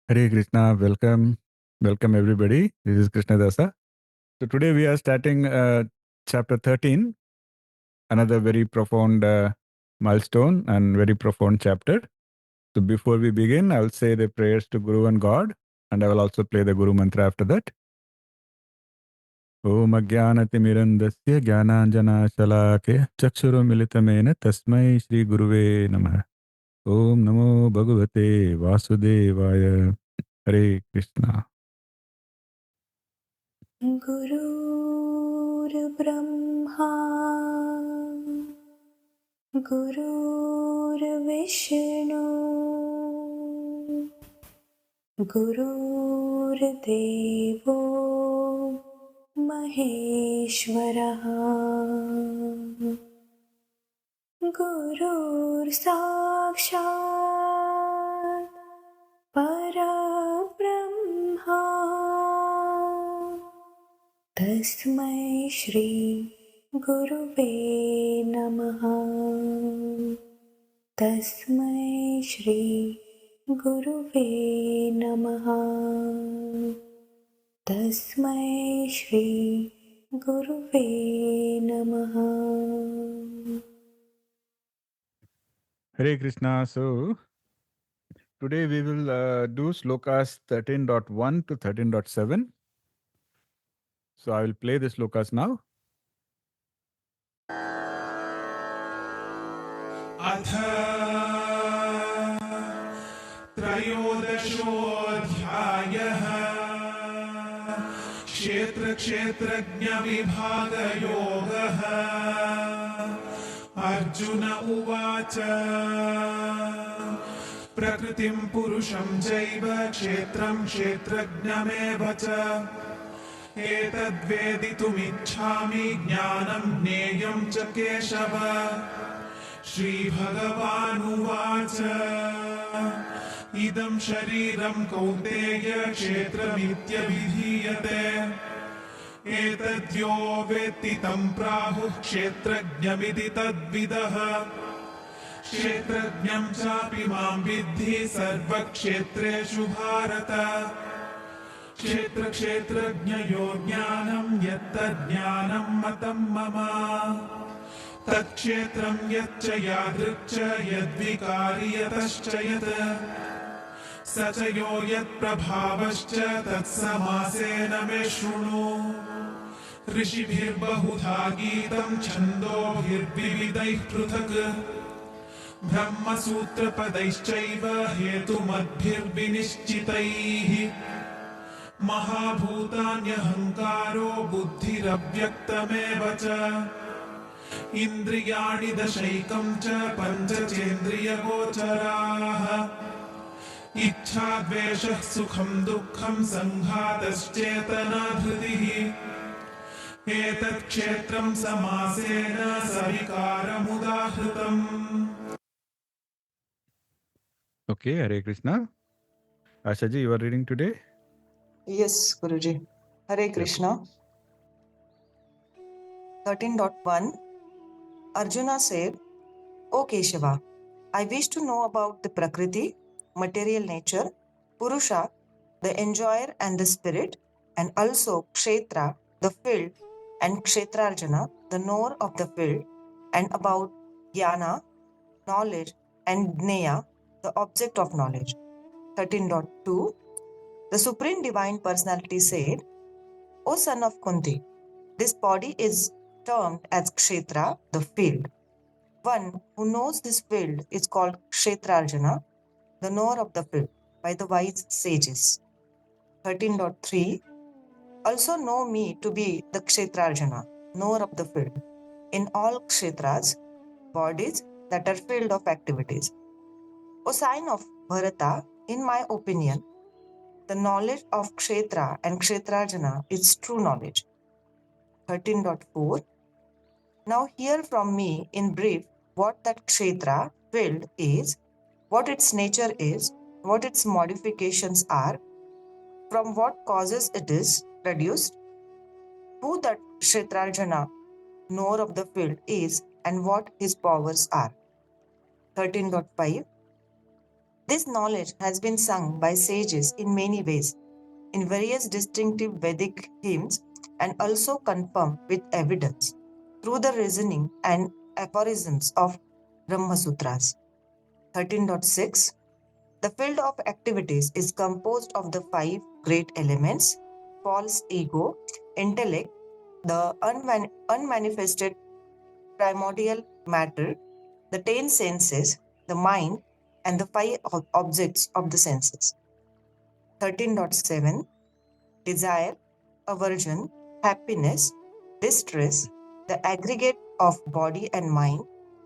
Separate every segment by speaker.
Speaker 1: Hare Krishna, welcome everybody. This is Krishna Dasa. So today we are starting chapter 13, another very profound milestone and very profound chapter. So before we begin, I will say the prayers to Guru and God, and I will also play the Guru mantra after that. Om Ajnanatimirandasya Jnananjana Shalake Chakshuru Militamena Tasmai Shri Guruve Namah. Om Namo Bhagavate Vasudevaya. Hare Krishna.
Speaker 2: गुरुर्ब्रह्मा गुरुर्विष्णु गुरुर्देवो महेश्वरः गुरुर्साक्षात् परब्रह्मा तस्मै श्री गुरुवे नमः तस्मै श्री गुरुवे नमः तस्मै श्री गुरुवे नमः.
Speaker 1: Hare Krishna. So today we will do slokas 13.1 to 13.7. So I will play the slokas now.
Speaker 3: अथ त्रयोदशोऽध्यायः क्षेत्र-क्षेत्रज्ञविभागयोगः. अर्जुन उवाच प्रकृतिं पुरुषं चैव क्षेत्रं क्षेत्रज्ञमेव च एतद्वेदितुमिच्छामि ज्ञानं ज्ञेयं च केशव. श्रीभगवानुवाच इदं शरीरं कौन्तेय क्षेत्रमित्यभिधीयते एतद्यो वेत्ति तं प्राहुः क्षेत्रज्ञमिति तद्विदः. क्षेत्रज्ञं चापि मां विद्धि सर्वक्षेत्रेषु भारत. क्षेत्रक्षेत्रज्ञयोः ज्ञानं यत्तज्ज्ञानं मतं मम. तत्क्षेत्रं यच्च यादृक् च यद्विकारि यतश्च यत् स च यो यत्प्रभावश्च तत्समासेन मे शृणु. ऋषिभिर्बहुधा गीतं छन्दोभिर्विविधैः पृथक् ब्रह्मसूत्रपदैश्चैव हेतुमद्भिर्विनिश्चितैः. महाभूतान्यहङ्कारो बुद्धिरव्यक्तमेव च इन्द्रियाणि दशैकं च पञ्चचेन्द्रियगोचराः. इच्छाद्वेषः सुखं दुःखं सङ्घातश्चेतना धृतिः. एतत् क्षेत्रं समासेन सविकारमुदाहृतम्.
Speaker 1: Okay, Hare Krishna. Ashaji, you are reading today?
Speaker 4: Yes, Guruji. Hare Krishna. 13.1 Arjuna said, O Keshava, I wish to know about the prakriti, material nature, purusha, the enjoyer and the spirit, and also kshetra, the field, and kshetrajna, the knower of the field, and about jnana, knowledge, and jnana, the object of knowledge. 13.2 The Supreme Divine Personality said, O son of Kunti, this body is termed as kshetra, the field. One who knows this field is called Kshetrajna, the knower of the field, by the wise sages. 13.3 Also know me to be the Kshetrajna, knower of the field, in all kshetras, bodies that are filled of activities. O sign of Bharata, in my opinion, the knowledge of kshetra and kshetrajna is true knowledge. 13.4 Now hear from me in brief what that kshetra, field, is, what its nature is, what its modifications are, from what causes it is produced, who that kshetrajna, knower of the field, is, and what his powers are. 13.5 This knowledge has been sung by sages in many ways, in various distinctive Vedic hymns, and also confirmed with evidence through the reasoning and aphorisms of Brahma Sutras. 13.6 The field of activities is composed of the five great elements: false ego, intellect, the unmanifested primordial matter, the 10 senses, the mind, and the five objects of the senses. 13.7 Desire, aversion, happiness, distress, the aggregate of body and mind,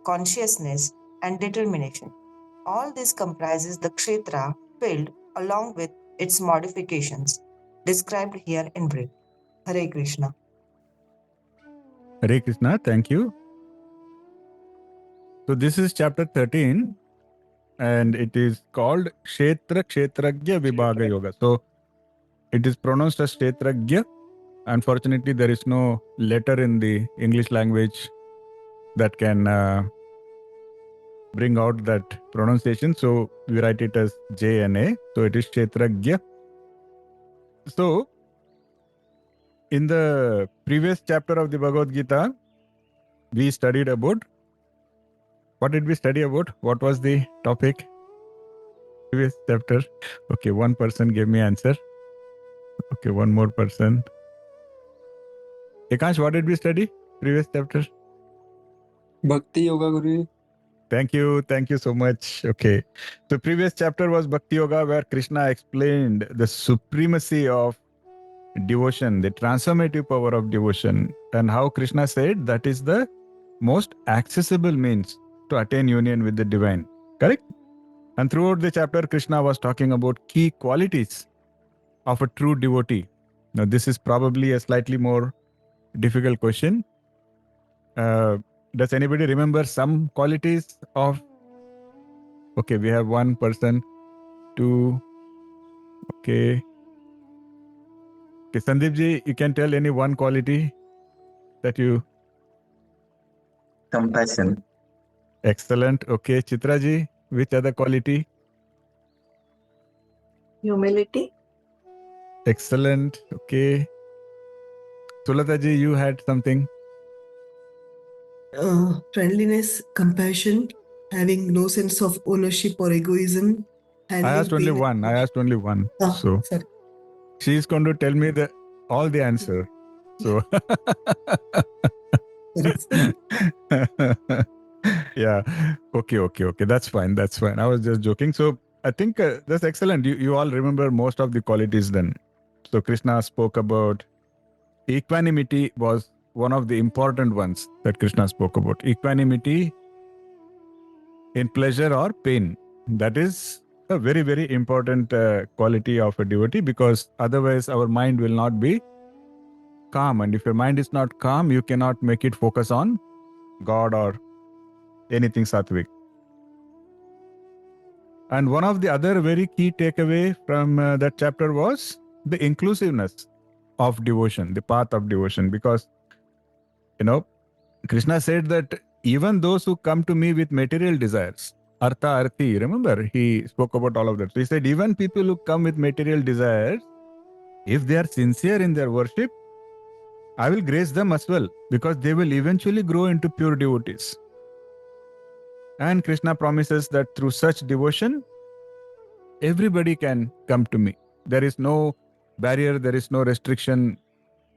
Speaker 4: consciousness, and determination. All this comprises the kshetra field along with its modifications, described here in brief. Hare Krishna.
Speaker 1: Hare Krishna, thank you. So this is chapter 13 and it is called Kshetra-Kshetrajna Vibhaga Yoga. So it is pronounced as Kshetrajna. Unfortunately, there is no letter in the English language that can bring out that pronunciation. So we write it as JNA. So it is Kshetrajna. So in the previous chapter of the Bhagavad Gita, we studied about, what did we study about? What was the topic? Previous chapter. Okay, one person gave me answer. Okay, one more person. Ekansh, what did we study? Previous chapter.
Speaker 5: Bhakti Yoga Guru.
Speaker 1: Thank you so much. Okay, so previous chapter was Bhakti Yoga, where Krishna explained the supremacy of devotion, the transformative power of devotion, and how Krishna said that is the most accessible means to attain union with the divine. Correct? And throughout the chapter, Krishna was talking about key qualities of a true devotee. Now, this is probably a slightly more difficult question. Does anybody remember some qualities of? Okay, we have one person, two. Okay. Okay, Sandeep ji, you can tell any one quality that you.
Speaker 6: Compassion.
Speaker 1: Excellent. Okay, Chitra ji, which other quality?
Speaker 2: Humility.
Speaker 1: Excellent. Okay. Sulata ji, you had something.
Speaker 7: Friendliness, compassion, having no sense of ownership or egoism.
Speaker 1: I asked only one. So
Speaker 7: sorry.
Speaker 1: she is going to tell me all the answer. So yeah. Okay. That's fine. I was just joking. So I think that's excellent. You all remember most of the qualities then. So Krishna spoke about equanimity was one of the important ones that Krishna spoke about. Equanimity in pleasure or pain. That is a very, very important quality of a devotee, because otherwise our mind will not be calm. And if your mind is not calm, you cannot make it focus on God or anything sattvic. And one of the other very key takeaway from that chapter was the inclusiveness of devotion, the path of devotion, because Krishna said that even those who come to me with material desires, artha arthi, remember he spoke about all of that. So he said even people who come with material desires, if they are sincere in their worship, I will grace them as well, because they will eventually grow into pure devotees. And Krishna promises that through such devotion, everybody can come to me. There is no barrier, there is no restriction.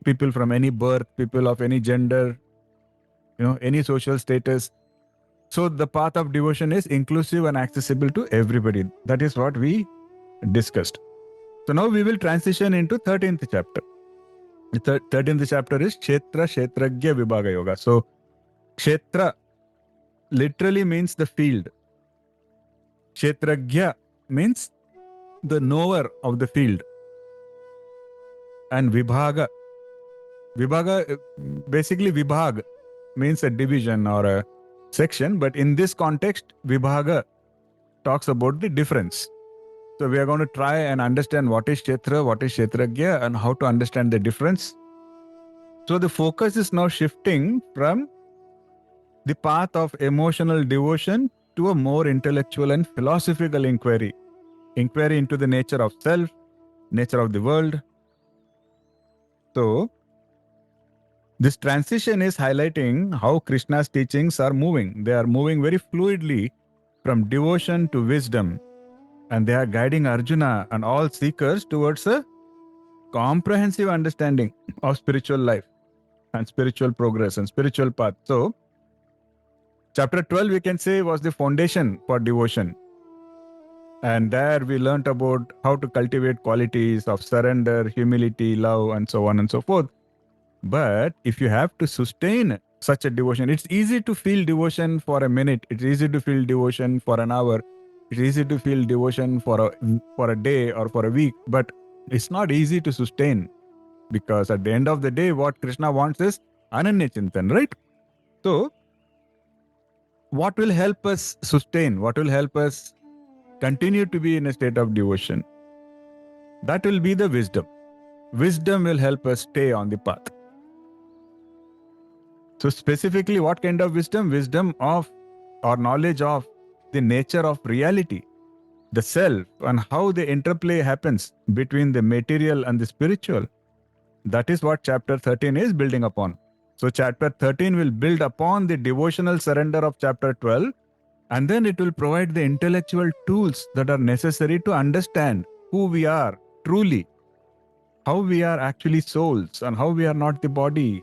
Speaker 1: People from any birth, people of any gender, any social status. So the path of devotion is inclusive and accessible to everybody. That is what we discussed. So now we will transition into 13th chapter. The 13th chapter is Kshetra-Kshetrajna Vibhaga Yoga. So Kshetra literally means the field. Kshetrajna means the knower of the field. And Vibhaga, basically Vibhag means a division or a section, but in this context, Vibhaga talks about the difference. So we are going to try and understand what is Kshetra, what is Kshetrajna, and how to understand the difference. So the focus is now shifting from the path of emotional devotion to a more intellectual and philosophical inquiry inquiry into the nature of self, nature of the world. So, this transition is highlighting how Krishna's teachings are moving. They are moving very fluidly from devotion to wisdom, and they are guiding Arjuna and all seekers towards a comprehensive understanding of spiritual life and spiritual progress and spiritual path. So, chapter 12, we can say, was the foundation for devotion. And there we learnt about how to cultivate qualities of surrender, humility, love, and so on and so forth. But if you have to sustain such a devotion, it's easy to feel devotion for a minute. It's easy to feel devotion for an hour. It's easy to feel devotion for a day or for a week. But it's not easy to sustain, because at the end of the day, what Krishna wants is Ananya Chintan, right? So, what will help us sustain? What will help us continue to be in a state of devotion? That will be the wisdom. Wisdom will help us stay on the path. So specifically, what kind of wisdom? Wisdom of or knowledge of the nature of reality, the self, and how the interplay happens between the material and the spiritual. That is what chapter 13 is building upon. So chapter 13 will build upon the devotional surrender of chapter 12, and then it will provide the intellectual tools that are necessary to understand who we are truly, how we are actually souls, and how we are not the body.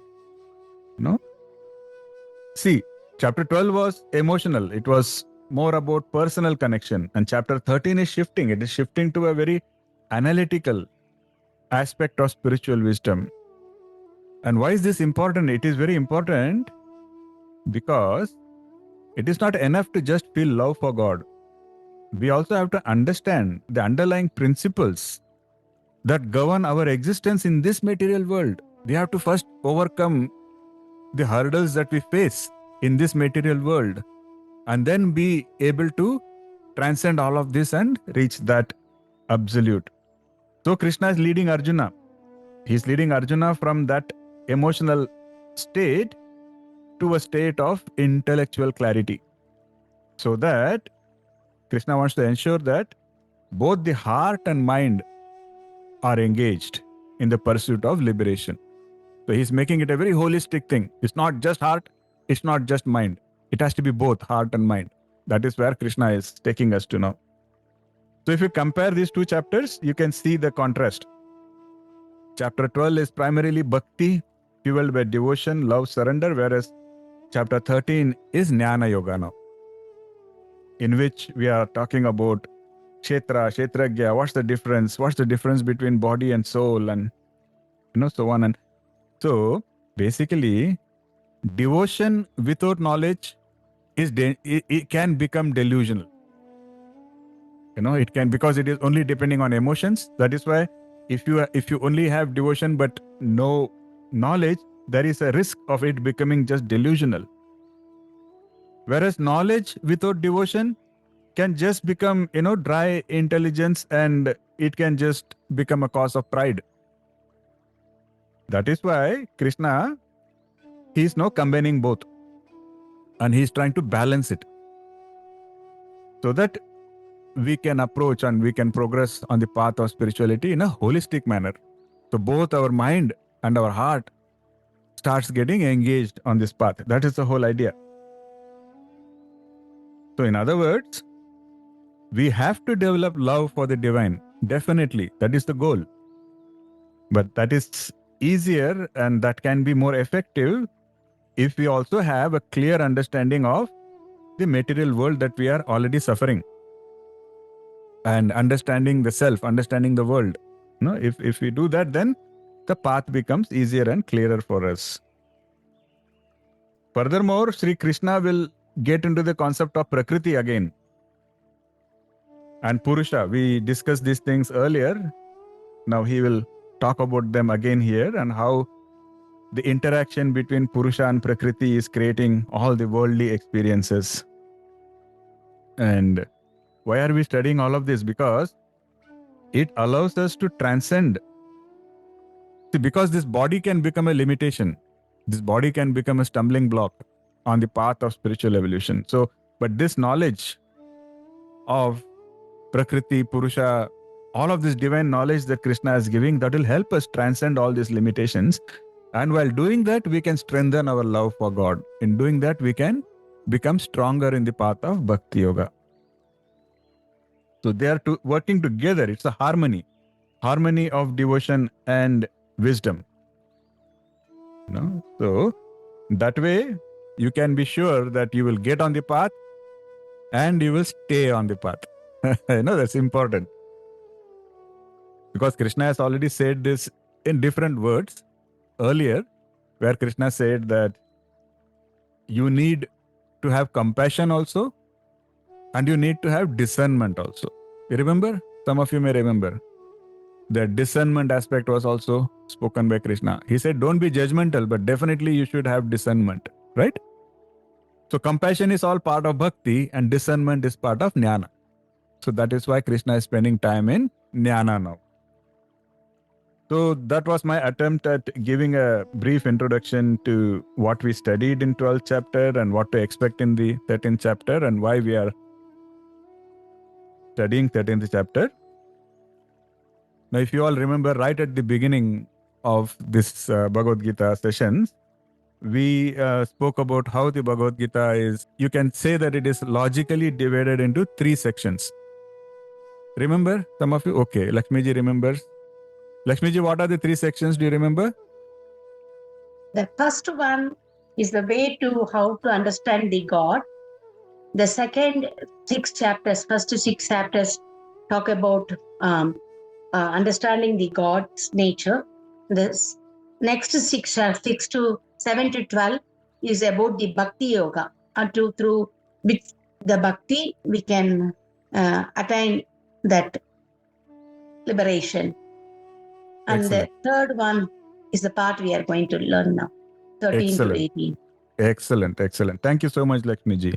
Speaker 1: See, chapter 12 was emotional. It was more about personal connection. And chapter 13 is shifting. It is shifting to a very analytical aspect of spiritual wisdom. And why is this important? It is very important because it is not enough to just feel love for God. We also have to understand the underlying principles that govern our existence in this material world. We have to first overcome the hurdles that we face in this material world, and then be able to transcend all of this and reach that absolute. So Krishna is leading Arjuna. He's leading Arjuna from that emotional state to a state of intellectual clarity. So that Krishna wants to ensure that both the heart and mind are engaged in the pursuit of liberation. So he's making it a very holistic thing. It's not just heart, it's not just mind. It has to be both heart and mind. That is where Krishna is taking us to now. So if you compare these two chapters, you can see the contrast. Chapter 12 is primarily bhakti, fueled by devotion, love, surrender, whereas chapter 13 is jnana yoga now, in which we are talking about Kshetra-Kshetrajna. What's the difference? What's the difference between body and soul, and so on. And so basically, devotion without knowledge it can become delusional. It can, because it is only depending on emotions. That is why if you only have devotion but no knowledge, there is a risk of it becoming just delusional. Whereas knowledge without devotion can just become dry intelligence, and it can just become a cause of pride. That is why Krishna, he's now combining both, and he's trying to balance it so that we can approach and we can progress on the path of spirituality in a holistic manner. So both our mind and our heart starts getting engaged on this path. That is the whole idea. So in other words, we have to develop love for the divine. Definitely, that is the goal. But that is easier, and that can be more effective if we also have a clear understanding of the material world that we are already suffering, and understanding the self, understanding the world. If we do that, then the path becomes easier and clearer for us. Furthermore, Sri Krishna will get into the concept of prakriti again, and purusha. We discussed these things earlier. Now he will talk about them again here, and how the interaction between purusha and prakriti is creating all the worldly experiences. And why are we studying all of this? Because it allows us to transcend. See, because this body can become a limitation. This body can become a stumbling block on the path of spiritual evolution. So, but this knowledge of prakriti, purusha, all of this divine knowledge that Krishna is giving, that will help us transcend all these limitations. And while doing that, we can strengthen our love for God. In doing that, we can become stronger in the path of Bhakti Yoga. So they are working together. It's a harmony of devotion and wisdom. So that way, you can be sure that you will get on the path and you will stay on the path. That's important. Because Krishna has already said this in different words earlier, where Krishna said that you need to have compassion also, and you need to have discernment also. You remember? Some of you may remember. The discernment aspect was also spoken by Krishna. He said, don't be judgmental, but definitely you should have discernment, right? So compassion is all part of bhakti and discernment is part of jnana. So that is why Krishna is spending time in jnana now. So that was my attempt at giving a brief introduction to what we studied in 12th chapter and what to expect in the 13th chapter and why we are studying 13th chapter. Now, if you all remember, right at the beginning of this Bhagavad Gita sessions, we spoke about how the Bhagavad Gita is, you can say that it is logically divided into 3 sections. Remember, some of you? Okay, Lakshmiji remembers. Lakshmiji, what are the 3 sections? Do you remember?
Speaker 6: The first one is the way to how to understand the God. The second 6 chapters, first 6 chapters talk about understanding the God's nature. The next 6 to 7 to 12 is about the Bhakti Yoga. Through with the Bhakti, we can attain that liberation. And
Speaker 1: Excellent.
Speaker 6: the third one is the part we are going to learn now, 13 to 18.
Speaker 1: Excellent. Thank you so much, Lakshmiji.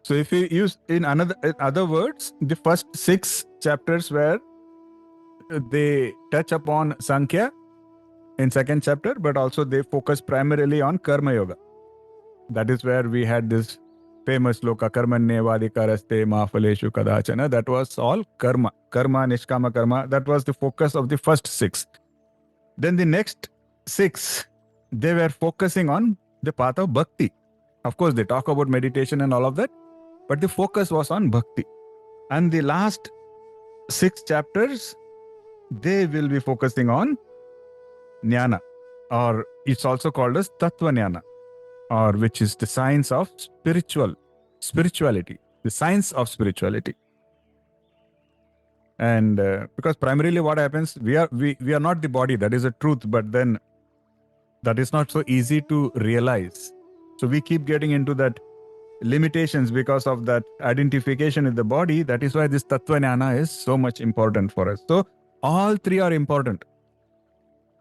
Speaker 1: So if you use in other words, the first 6 chapters where they touch upon Samkhya in 2nd chapter, but also they focus primarily on Karma Yoga. That is where we had this famous loka, karmanyevadikaraste mahaphaleshu kadachana. That was all karma, nishkama karma. That was the focus of the first 6. Then the next 6, they were focusing on the path of bhakti. Of course, they talk about meditation and all of that, but the focus was on bhakti. And the last 6 chapters, they will be focusing on jnana, or it's also called as tattva jnana, or which is the science of spirituality, the science of spirituality. And because primarily what happens, we are not the body, that is a truth, but then that is not so easy to realize. So we keep getting into that limitations because of that identification with the body. That is why this tattva jnana is so much important for us. So all 3 are important,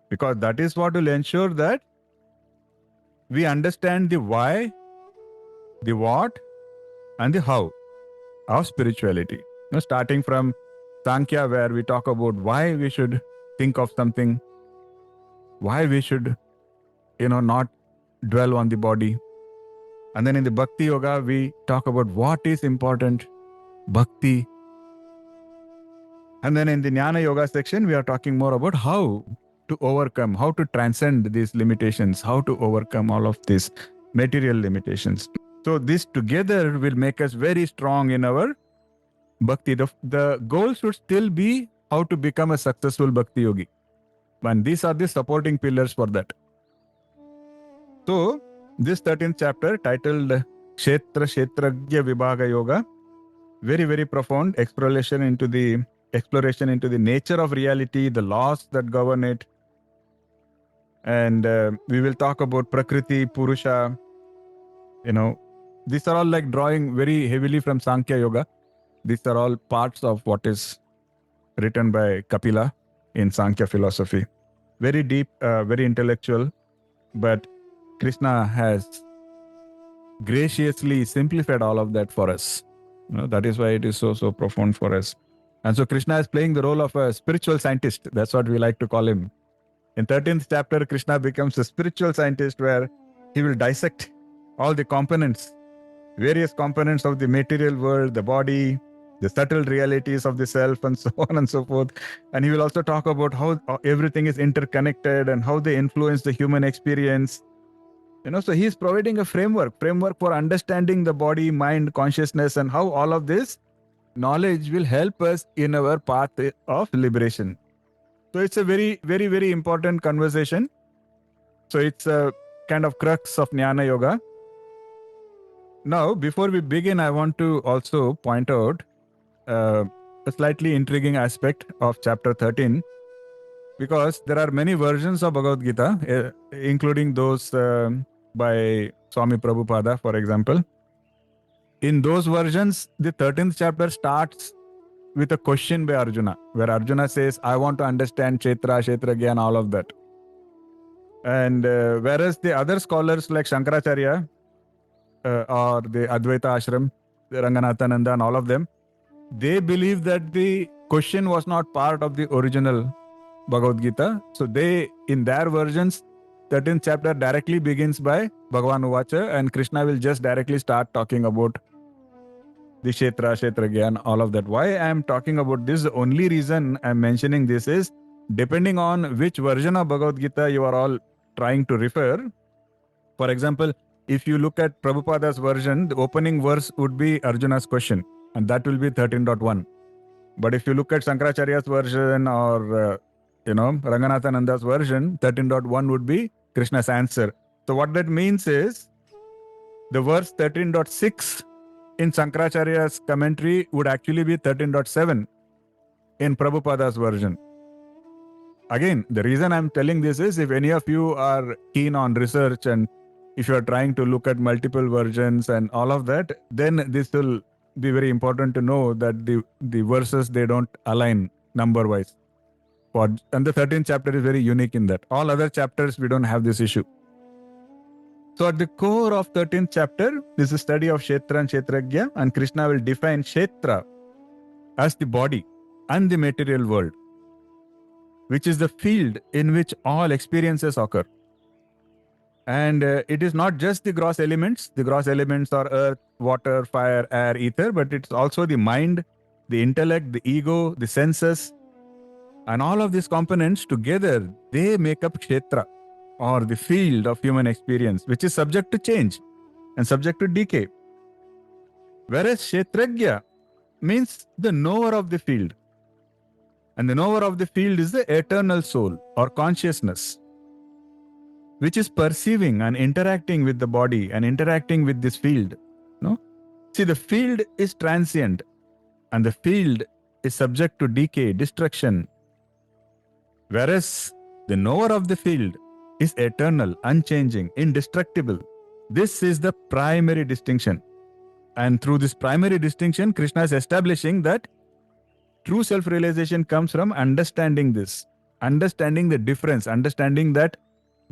Speaker 1: because that is what will ensure that we understand the why, the what, and the how of spirituality. Starting from Samkhya, where we talk about why we should think of something, why we should, not dwell on the body. And then in the Bhakti Yoga, we talk about what is important, bhakti. And then in the Jnana Yoga section, we are talking more about how to overcome, how to transcend these limitations, how to overcome all of these material limitations. So this together will make us very strong in our bhakti. The goal should still be how to become a successful bhakti yogi. And these are the supporting pillars for that. So this 13th chapter, titled Kshetra-Kshetrajna Vibhaga Yoga, very, very profound exploration into the nature of reality, the laws that govern it. And we will talk about prakriti, purusha. These are all like drawing very heavily from Samkhya Yoga. These are all parts of what is written by Kapila in Samkhya philosophy. Very deep, very intellectual, but Krishna has graciously simplified all of that for us. That is why it is so profound for us. And so Krishna is playing the role of a spiritual scientist. That's what we like to call him. In 13th chapter, Krishna becomes a spiritual scientist where he will dissect all the components, various components of the material world, the body, the subtle realities of the self, and so on and so forth. And he will also talk about how everything is interconnected and how they influence the human experience. So he is providing a framework for understanding the body, mind, consciousness, and how all of this knowledge will help us in our path of liberation. So it's a very, very, very important conversation. So it's a kind of crux of Jnana Yoga. Now, before we begin, I want to also point out a slightly intriguing aspect of chapter 13, because there are many versions of Bhagavad Gita, including those by Swami Prabhupada, for example. In those versions, the 13th chapter starts with a question by Arjuna, where Arjuna says, I want to understand Kshetra-Kshetrajna and all of that. And whereas the other scholars like Shankaracharya or the Advaita Ashram, the Ranganathananda and all of them, they believe that the question was not part of the original Bhagavad Gita. So they, in their versions, 13th chapter directly begins by Bhagavan Uvacha, and Krishna will just directly start talking about the Kshetra-Kshetrajna and all of that. Why I am talking about this, the only reason I am mentioning this is, depending on which version of Bhagavad Gita you are all trying to refer. For example, if you look at Prabhupada's version, the opening verse would be Arjuna's question, and that will be 13.1. But if you look at Shankaracharya's version or Ranganathananda's version, 13.1 would be Krishna's answer. So what that means is, the verse 13.6 in Shankaracharya's commentary would actually be 13.7 in Prabhupada's version. Again, the reason I'm telling this is, if any of you are keen on research and if you are trying to look at multiple versions and all of that, then this will be very important to know that the verses, they don't align number-wise. And the 13th chapter is very unique in that. All other chapters, we don't have this issue. So at the core of 13th chapter, this is a study of Kshetra and Kshetrajna, and Krishna will define Kshetra as the body and the material world, which is the field in which all experiences occur. And it is not just the gross elements. The gross elements are earth, water, fire, air, ether, but it's also the mind, the intellect, the ego, the senses, and all of these components together, they make up Kshetra, or the field of human experience, which is subject to change and subject to decay. Whereas Kshetrajna means the knower of the field. And the knower of the field is the eternal soul or consciousness, which is perceiving and interacting with the body and interacting with this field. No? See, the field is transient and the field is subject to decay, destruction. Whereas the knower of the field is eternal, unchanging, indestructible. This is the primary distinction. And through this primary distinction, Krishna is establishing that true self-realization comes from understanding this, understanding the difference, understanding that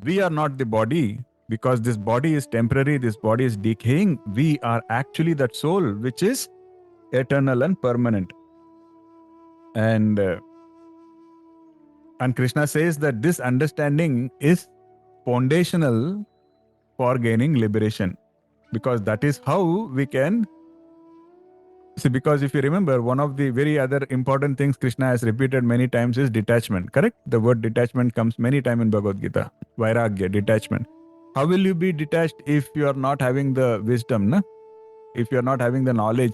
Speaker 1: we are not the body, because this body is temporary, this body is decaying. We are actually that soul which is eternal and permanent. And Krishna says that this understanding is foundational for gaining liberation, because that is how we can see. Because if you remember, one of the very other important things Krishna has repeated many times is detachment, correct? The word detachment comes many times in Bhagavad Gita. Vairagya, detachment. How will you be detached if you are not having the wisdom, na? If you are not having the knowledge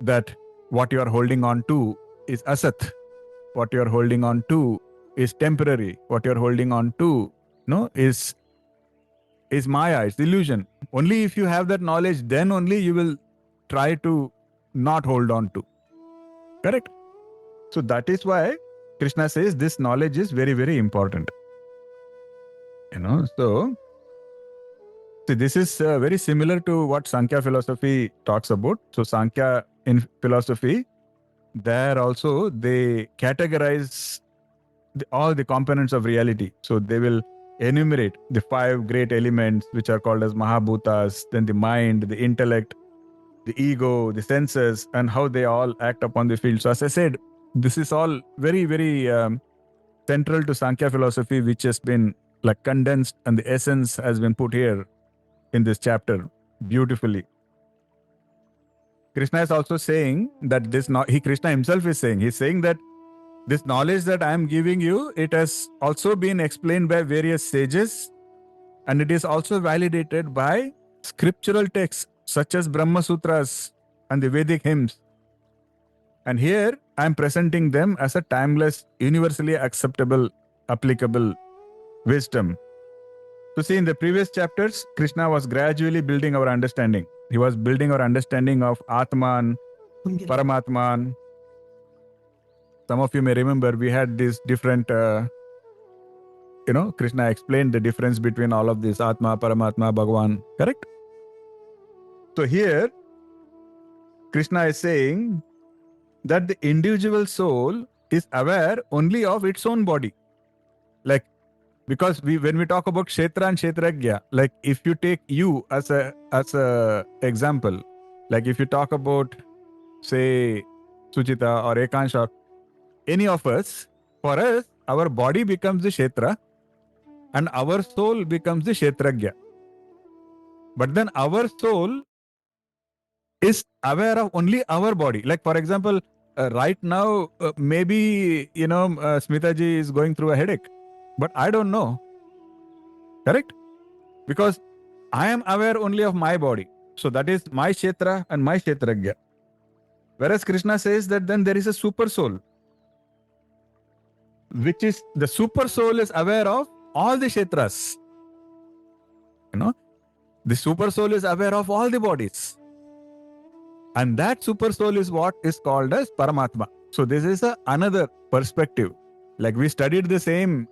Speaker 1: that what you are holding on to is asat, what you are holding on to is temporary, what you are holding on to is maya, it's illusion. Only if you have that knowledge, then only you will try to not hold on to. Correct? So that is why Krishna says this knowledge is very, very important. So see, this is very similar to what Samkhya philosophy talks about. So Samkhya in philosophy, there also they categorize all the components of reality. So they will enumerate the 5 great elements which are called as Mahabhutas, then the mind, the intellect, the ego, the senses, and how they all act upon the field. So as I said, this is all very, very central to Samkhya philosophy, which has been like condensed, and the essence has been put here in this chapter beautifully. Krishna is also saying that Krishna himself is saying, he's saying that this knowledge that I am giving you, it has also been explained by various sages, and it is also validated by scriptural texts such as Brahma Sutras and the Vedic hymns. And here I am presenting them as a timeless, universally acceptable, applicable wisdom. So see, in the previous chapters, Krishna was gradually building our understanding. He was building our understanding of Atman, Paramatman. Some of you may remember we had these different, Krishna explained the difference between all of these, Atma, Paramatma, Bhagavan, correct? So here, Krishna is saying that the individual soul is aware only of its own body. Like, because when we talk about Kshetra and Kshetrajna, like if you take you as a example, like if you talk about, say, Suchita or Ekansh or any of us, for us, our body becomes the Kshetra and our soul becomes the Kshetrajna. But then our soul is aware of only our body. Like, for example, right now, maybe, Smita ji is going through a headache, but I don't know. Correct? Because I am aware only of my body. So that is my Kshetra and my Kshetrajna. Whereas Krishna says that then there is a super soul, which is the super soul is aware of all the Kshetras. The super soul is aware of all the bodies. And that super soul is what is called as Paramatma. So this is another perspective. Like we studied the same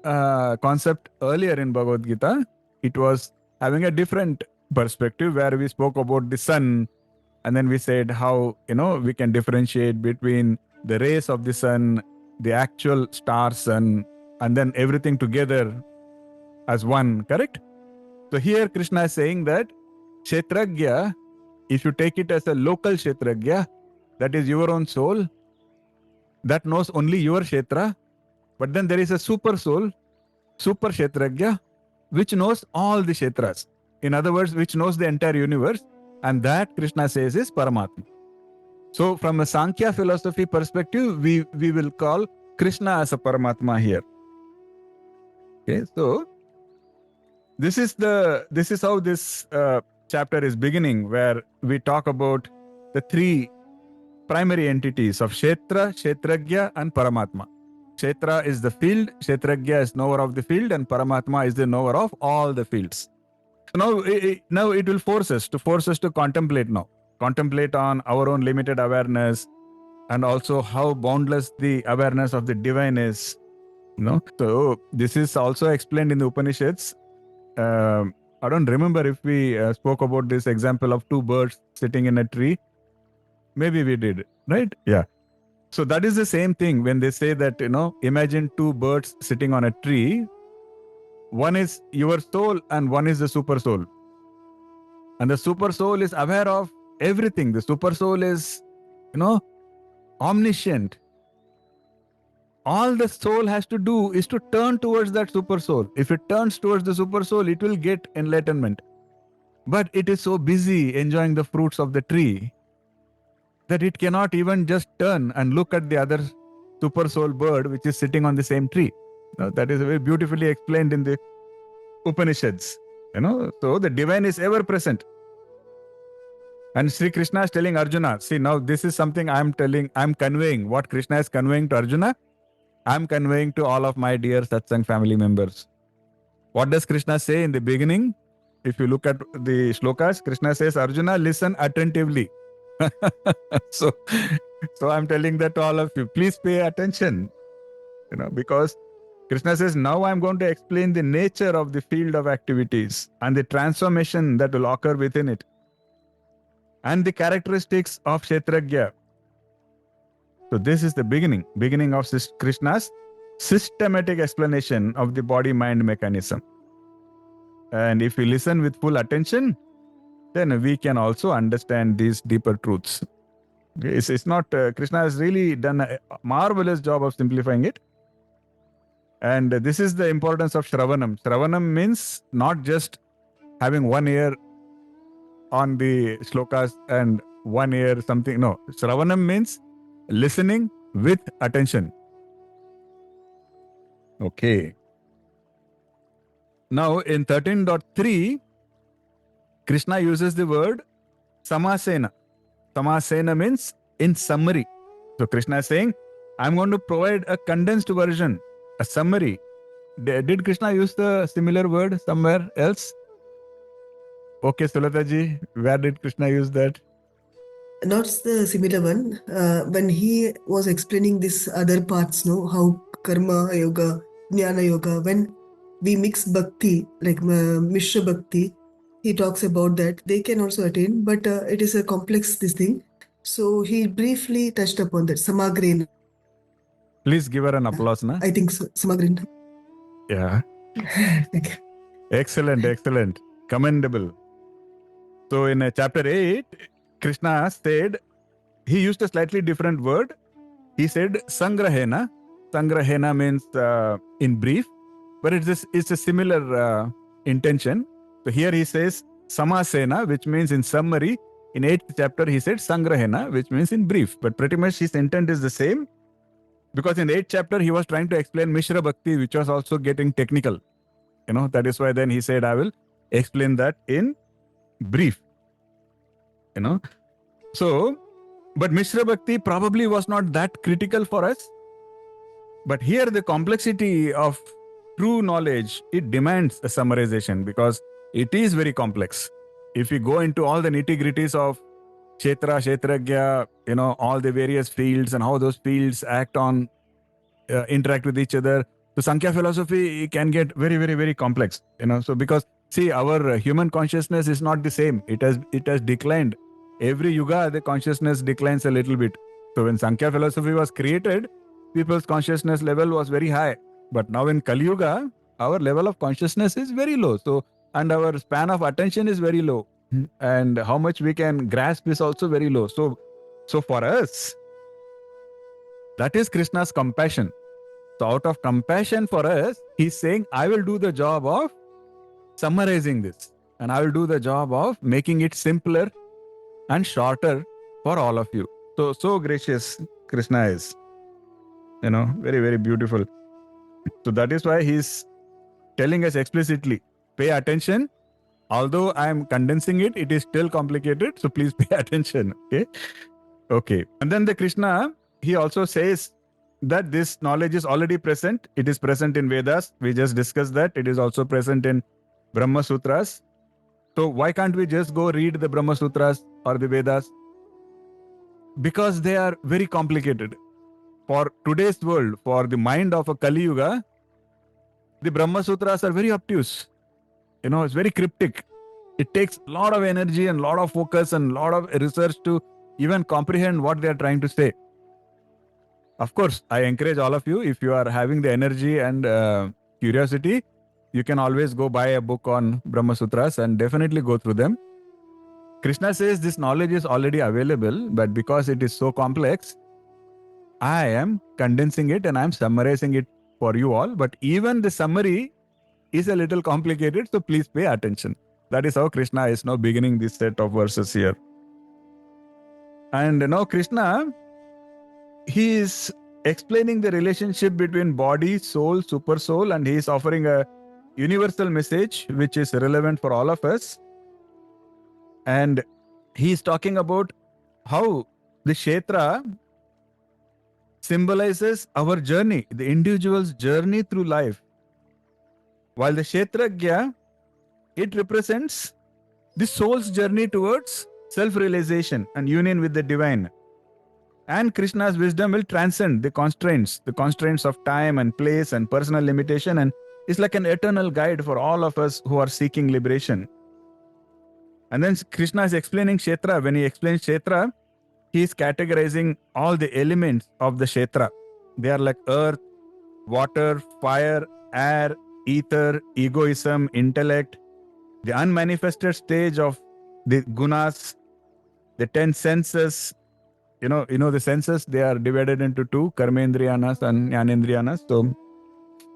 Speaker 1: concept earlier in Bhagavad Gita. It was having a different perspective where we spoke about the sun, and then we said how we can differentiate between the rays of the sun, the actual star sun, and then everything together as one, correct? So here Krishna is saying that Kshetrajna, if you take it as a local Kshetrajna, that is your own soul, that knows only your Kshetra, but then there is a super soul, super Kshetrajna, which knows all the Kshetras. In other words, which knows the entire universe, and that Krishna says is Paramatma. So from a Samkhya philosophy perspective, we will call Krishna as a Paramatma here. Okay, so this is how this chapter is beginning, where we talk about the three primary entities of Kshetra, Kshetrajna, and Paramatma. Kshetra is the field, Kshetrajna is knower of the field, and Paramatma is the knower of all the fields. So now it will force us to contemplate now. Contemplate on our own limited awareness, and also how boundless the awareness of the divine is. So this is also explained in the Upanishads. I don't remember if we spoke about this example of two birds sitting in a tree. Maybe we did, right? Yeah. So that is the same thing when they say that, imagine two birds sitting on a tree. One is your soul and one is the super soul. And the super soul is aware of everything. The super soul is, omniscient. All the soul has to do is to turn towards that super soul. If it turns towards the super soul, it will get enlightenment. But it is so busy enjoying the fruits of the tree that it cannot even just turn and look at the other super soul bird which is sitting on the same tree. That is very beautifully explained in the Upanishads. So the divine is ever present. And Sri Krishna is telling Arjuna, see, now this is something I'm conveying. What Krishna is conveying to Arjuna, I'm conveying to all of my dear Satsang family members. What does Krishna say in the beginning? If you look at the shlokas, Krishna says, Arjuna, listen attentively. So I'm telling that to all of you, please pay attention, because Krishna says, now I'm going to explain the nature of the field of activities and the transformation that will occur within it, and the characteristics of Kshetrajna. So this is the beginning of Krishna's systematic explanation of the body-mind mechanism. And if we listen with full attention, then we can also understand these deeper truths. It's not, Krishna has really done a marvelous job of simplifying it. And this is the importance of Shravanam. Shravanam means not just having one ear on the shlokas and one ear, something. No, Shravanam means listening with attention. Okay. Now in 13.3, Krishna uses the word samasena. Samasena means in summary. So Krishna is saying, I'm going to provide a condensed version, a summary. Did Krishna use the similar word somewhere else? Okay, Sulataji, where did Krishna use that?
Speaker 7: Not the similar one. When he was explaining these other parts, no, how karma yoga, jnana yoga, when we mix bhakti, like Mishra Bhakti, he talks about that. They can also attain, but it is a complex this thing. So he briefly touched upon that. Samagrena.
Speaker 1: Please give her an applause, na?
Speaker 7: I think so. Samagrena.
Speaker 1: Yeah. Excellent, excellent. Commendable. So in chapter 8, Krishna said, he used a slightly different word. He said sangrahena. Sangrahena means in brief, but it's a similar intention. So here he says samasena, which means in summary. In 8th chapter, he said sangrahena, which means in brief. But pretty much his intent is the same, because in 8th chapter, he was trying to explain Mishra Bhakti, which was also getting technical. That is why then he said, I will explain that in brief. So, but Mishra Bhakti probably was not that critical for us. But here the complexity of true knowledge, it demands a summarization because it is very complex. If we go into all the nitty-gritties of Kshetra-Kshetrajna, all the various fields and how those fields act on, interact with each other, the Samkhya philosophy can get very, very, very complex. So because see, our human consciousness is not the same. It has declined. Every yuga, the consciousness declines a little bit. So when Samkhya philosophy was created, people's consciousness level was very high. But now in Kali Yuga, our level of consciousness is very low. So, and our span of attention is very low. And how much we can grasp is also very low. So for us, that is Krishna's compassion. So out of compassion for us, he's saying, I will do the job of summarizing this. And I will do the job of making it simpler and shorter for all of you. So gracious Krishna is. Very, very beautiful. So that is why he's telling us explicitly, pay attention. Although I am condensing it, it is still complicated. So please pay attention. Okay. And then the Krishna, he also says that this knowledge is already present. It is present in Vedas. We just discussed that. It is also present in Brahma Sutras. So why can't we just go read the Brahma Sutras or the Vedas? Because they are very complicated. For today's world, for the mind of a Kali Yuga, the Brahma Sutras are very obtuse. It's very cryptic. It takes a lot of energy and a lot of focus and a lot of research to even comprehend what they are trying to say. Of course, I encourage all of you, if you are having the energy and curiosity, you can always go buy a book on Brahma Sutras and definitely go through them. Krishna says this knowledge is already available, but because it is so complex, I am condensing it and I am summarizing it for you all. But even the summary is a little complicated, so please pay attention. That is how Krishna is now beginning this set of verses here. And now Krishna, he is explaining the relationship between body, soul, super soul, and he is offering a universal message which is relevant for all of us. And he is talking about how the Kshetra symbolizes our journey, the individual's journey through life. While the Kshetrajna, it represents the soul's journey towards self-realization and union with the divine. And Krishna's wisdom will transcend the constraints of time and place and personal limitation, and is like an eternal guide for all of us who are seeking liberation. And then Krishna is explaining Kshetra. When he explains Kshetra, he is categorizing all the elements of the Kshetra. They are like earth, water, fire, air, ether, egoism, intellect, the unmanifested stage of the gunas, the 10 senses. The senses, they are divided into two, karmendriyanas and jnanendriyanas. So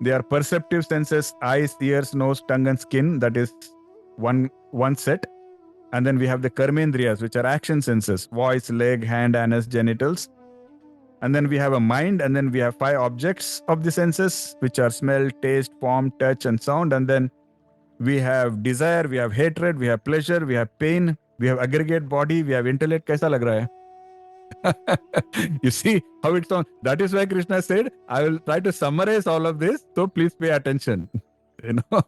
Speaker 1: they are perceptive senses, eyes, ears, nose, tongue, and skin. That is one set. And then we have the karmendriyas, which are action senses: voice, leg, hand, anus, genitals. And then we have a mind, and then we have 5 objects of the senses, which are smell, taste, form, touch, and sound. And then we have desire, we have hatred, we have pleasure, we have pain, we have aggregate body, we have intellect. Kaisa lag raha hai? You see how it sounds? That is why Krishna said, I will try to summarize all of this, so please pay attention. You know,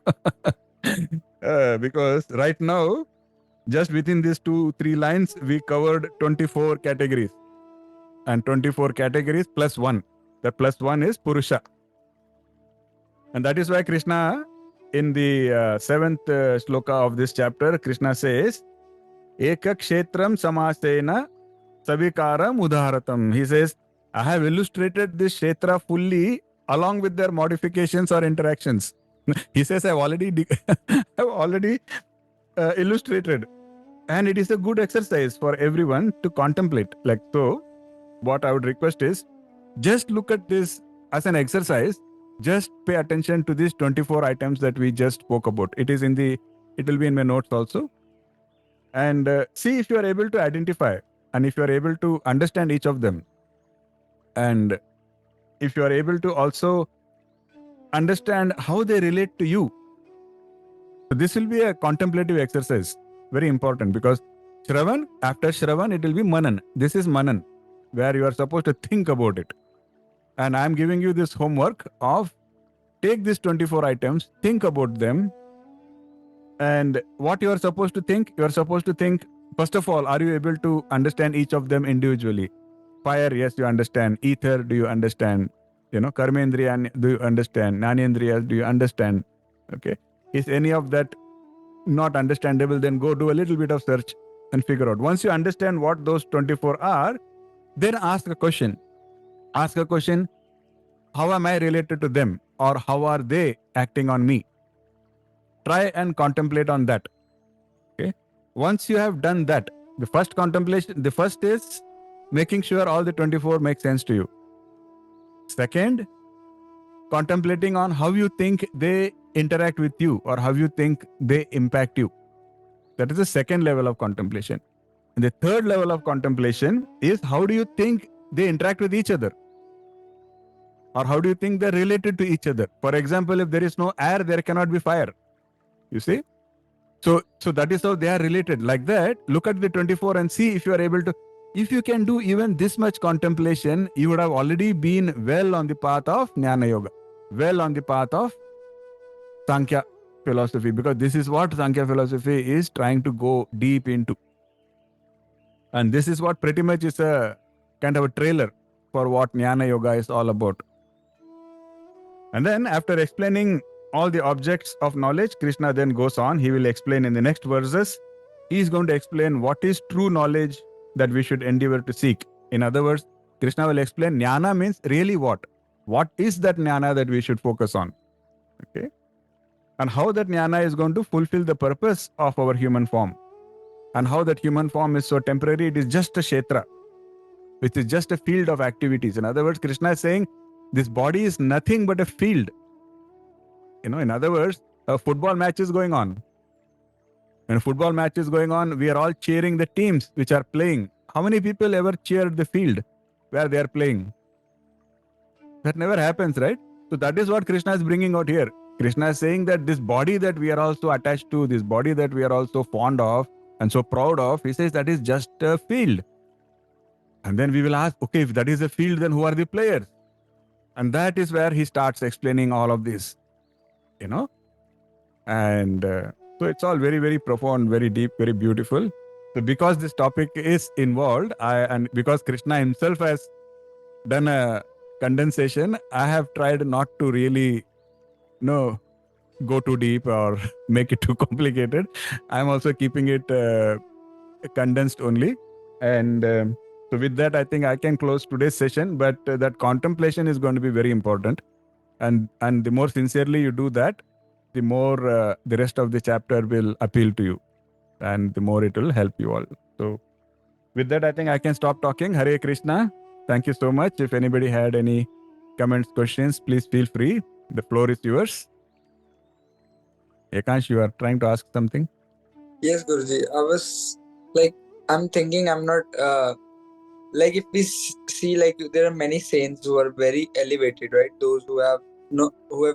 Speaker 1: because right now, just within these 2-3 lines, we covered 24 categories. And 24 categories plus 1. The plus 1 is purusha. And that is why Krishna, in the 7th shloka of this chapter, Krishna says, Eka-Kshetram samasena savikaram udharatam. He says, I have illustrated this Kshetra fully along with their modifications or interactions. He says, I've already illustrated. And it is a good exercise for everyone to contemplate. Like so, what I would request is, just look at this as an exercise. Just pay attention to these 24 items that we just spoke about. It will be in my notes also. And see if you are able to identify and if you are able to understand each of them. And if you are able to also understand how they relate to you. So this will be a contemplative exercise. Very important, because Shravan, after Shravan, it will be Manan. This is Manan, where you are supposed to think about it. And I am giving you this homework of take these 24 items, think about them, and what you are supposed to think. You are supposed to think, first of all, are you able to understand each of them individually? Fire, yes, you understand. Ether, do you understand? Karmendriya, do you understand? Jnanendriya, do you understand? Okay. Is any of that not understandable? Then go do a little bit of search and figure out. Once you understand what those 24 are, then ask a question. Ask a question, how am I related to them? Or how are they acting on me? Try and contemplate on that. Okay. Once you have done that, the first is making sure all the 24 make sense to you. Second, contemplating on how you think they interact with you or how you think they impact you. That is the second level of contemplation. And the third level of contemplation is, how do you think they interact with each other? Or how do you think they're related to each other? For example, if there is no air, there cannot be fire. You see? So that is how they are related. Like that, look at the 24 and see if you are able to. If you can do even this much contemplation, you would have already been well on the path of Jnana Yoga, well on the path of Samkhya philosophy, because this is what Samkhya philosophy is trying to go deep into. And this is what pretty much is a kind of a trailer for what Jnana Yoga is all about. And then after explaining all the objects of knowledge, Krishna then goes on. He will explain in the next verses. He is going to explain what is true knowledge that we should endeavor to seek. In other words, Krishna will explain jnana means really what? What is that jnana that we should focus on? Okay. And how that jnana is going to fulfill the purpose of our human form. And how that human form is so temporary, it is just a kshetra, which is just a field of activities. In other words, Krishna is saying this body is nothing but a field. In other words, a football match is going on. When a football match is going on, we are all cheering the teams which are playing. How many people ever cheered the field where they are playing? That never happens, right? So that is what Krishna is bringing out here. Krishna is saying that this body that we are also attached to, this body that we are also fond of and so proud of, he says that is just a field. And then we will ask, okay, if that is a field, then who are the players? And that is where he starts explaining all of this, And so it's all very, very profound, very deep, very beautiful. So because this topic is involved, and because Krishna himself has done a condensation, I have tried not to really, go too deep or make it too complicated. I'm also keeping it condensed only. And so with that, I think I can close today's session, but that contemplation is going to be very important. And the more sincerely you do that, the more the rest of the chapter will appeal to you and the more it will help you all. So with that, I think I can stop talking. Hare Krishna. Thank you so much. If anybody had any comments, questions, please feel free. The floor is yours. Ekansh, you are trying to ask something?
Speaker 5: Yes, Guruji. I was like, I'm thinking I'm not like if we see like there are many saints who are very elevated, right? Those who have no who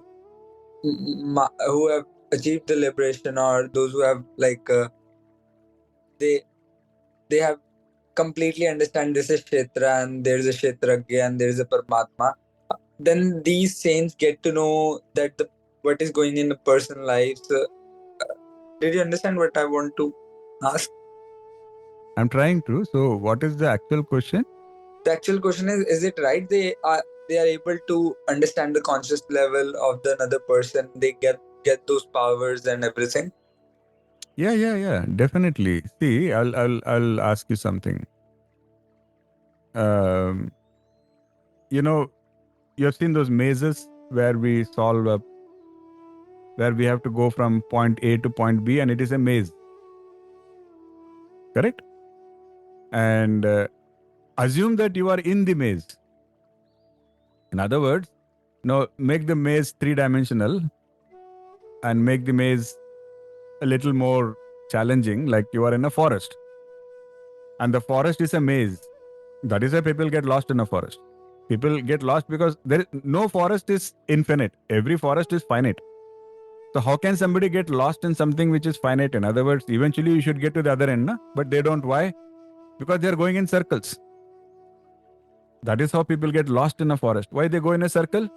Speaker 5: have achieved the liberation, or those who have like they they have completely understand this is Kshetra and there's a Kshetrajna and there's a Paramatma. Then these saints get to know that the what is going in a person's life. So, did you understand what I want to ask?
Speaker 1: I'm trying to. So, what is the actual question?
Speaker 5: The actual question is it right they are able to understand the conscious level of the another person, they get those powers and everything?
Speaker 1: Yeah, definitely. See, I'll ask you something. Um, you know, you have seen those mazes where we solve where we have to go from point A to point B, and it is a maze, correct? And assume that you are in the maze. In other words, make the maze three-dimensional and make the maze a little more challenging, like you are in a forest. And the forest is a maze. That is why people get lost in a forest. People get lost because no forest is infinite. Every forest is finite. So how can somebody get lost in something which is finite? In other words, eventually you should get to the other end, na? But they don't. Why? Because they are going in circles. That is how people get lost in a forest. Why they go in a circle?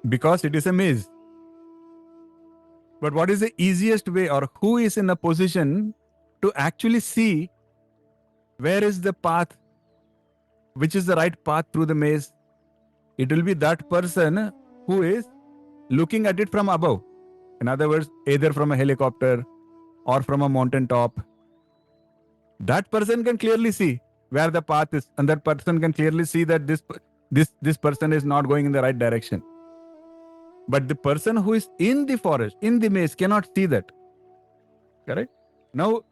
Speaker 1: Because it is a maze. But what is the easiest way, or who is in a position to actually see where is the path, which is the right path through the maze? It will be that person who is looking at it from above. In other words, either from a helicopter or from a mountain top. That person can clearly see where the path is, and that person can clearly see that this person is not going in the right direction. But the person who is in the forest, in the maze, cannot see that. Correct? Now,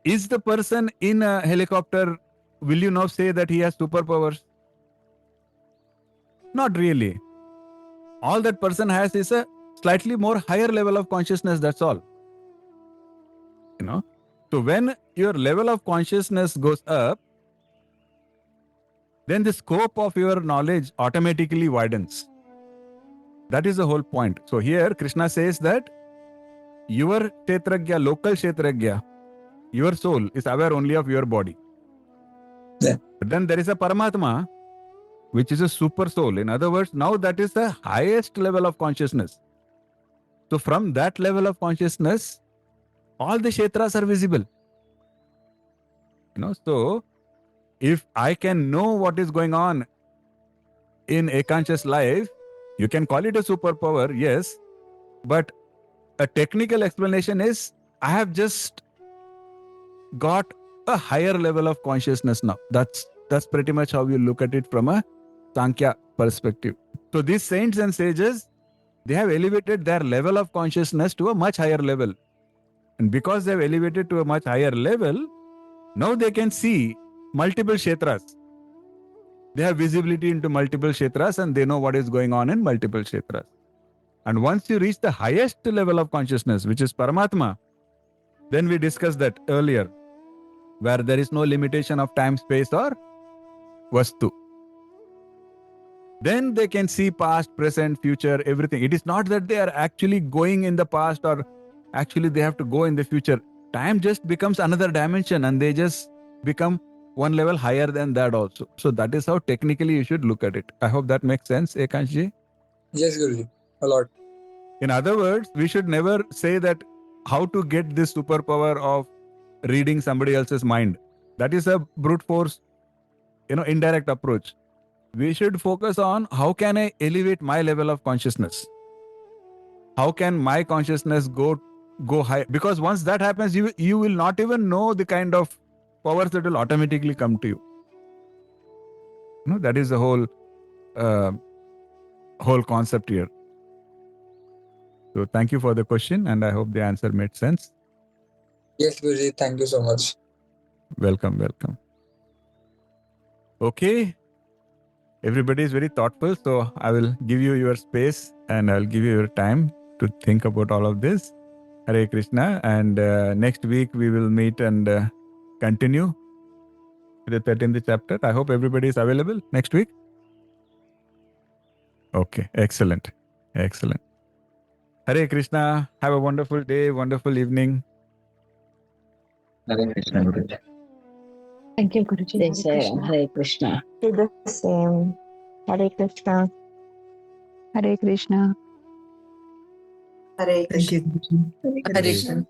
Speaker 1: is the person in a helicopter, will you now say that he has superpowers? Not really. All that person has is a slightly more higher level of consciousness, that's all. So when your level of consciousness goes up, then the scope of your knowledge automatically widens. That is the whole point. So here Krishna says that your Kshetrajna, local Kshetrajna, your soul is aware only of your body.
Speaker 5: Yeah.
Speaker 1: But then there is a Paramatma, which is a super soul. In other words, now that is the highest level of consciousness. So from that level of consciousness, all the Kshetras are visible. So if I can know what is going on in a conscious life, you can call it a superpower, yes. But a technical explanation is I have just got a higher level of consciousness now. That's pretty much how you look at it from a Samkhya perspective. So these saints and sages, they have elevated their level of consciousness to a much higher level. And because they have elevated to a much higher level, now they can see multiple Kshetras. They have visibility into multiple Kshetras and they know what is going on in multiple Kshetras. And once you reach the highest level of consciousness, which is Paramatma, then we discussed that earlier, where there is no limitation of time, space, or Vastu. Then they can see past, present, future, everything. It is not that they are actually going in the past or actually they have to go in the future. Time just becomes another dimension and they just become one level higher than that also. So that is how technically you should look at it. I hope that makes sense, Ekanshji.
Speaker 5: Yes, Guruji, a lot.
Speaker 1: In other words, we should never say that how to get this superpower of reading somebody else's mind. That is a brute force, indirect approach. We should focus on how can I elevate my level of consciousness? How can my consciousness go high? Because once that happens, you will not even know the kind of powers that will automatically come to you. That is the whole concept here. So thank you for the question, and I hope the answer made sense.
Speaker 5: Yes, Guruji, thank you so much.
Speaker 1: Welcome. Okay. Everybody is very thoughtful, so I will give you your space and I'll give you your time to think about all of this. Hare Krishna. And next week we will meet and continue with the 13th chapter. I hope everybody is available next week. Okay, excellent. Excellent. Hare Krishna. Have a wonderful day, wonderful evening.
Speaker 5: Hare Krishna, Guruji.
Speaker 8: Thank you, Guruji.
Speaker 6: Jai
Speaker 8: Hare
Speaker 6: Sai Ram.
Speaker 8: Krishna.
Speaker 6: Hare Krishna.
Speaker 9: Do the same. Hare Krishna.
Speaker 8: Hare Krishna.
Speaker 4: Hare
Speaker 7: Thank
Speaker 4: Krishna.
Speaker 7: you.
Speaker 2: Hare
Speaker 1: Hare
Speaker 2: Krishna.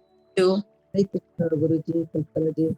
Speaker 6: Hare Krishna, Guruji.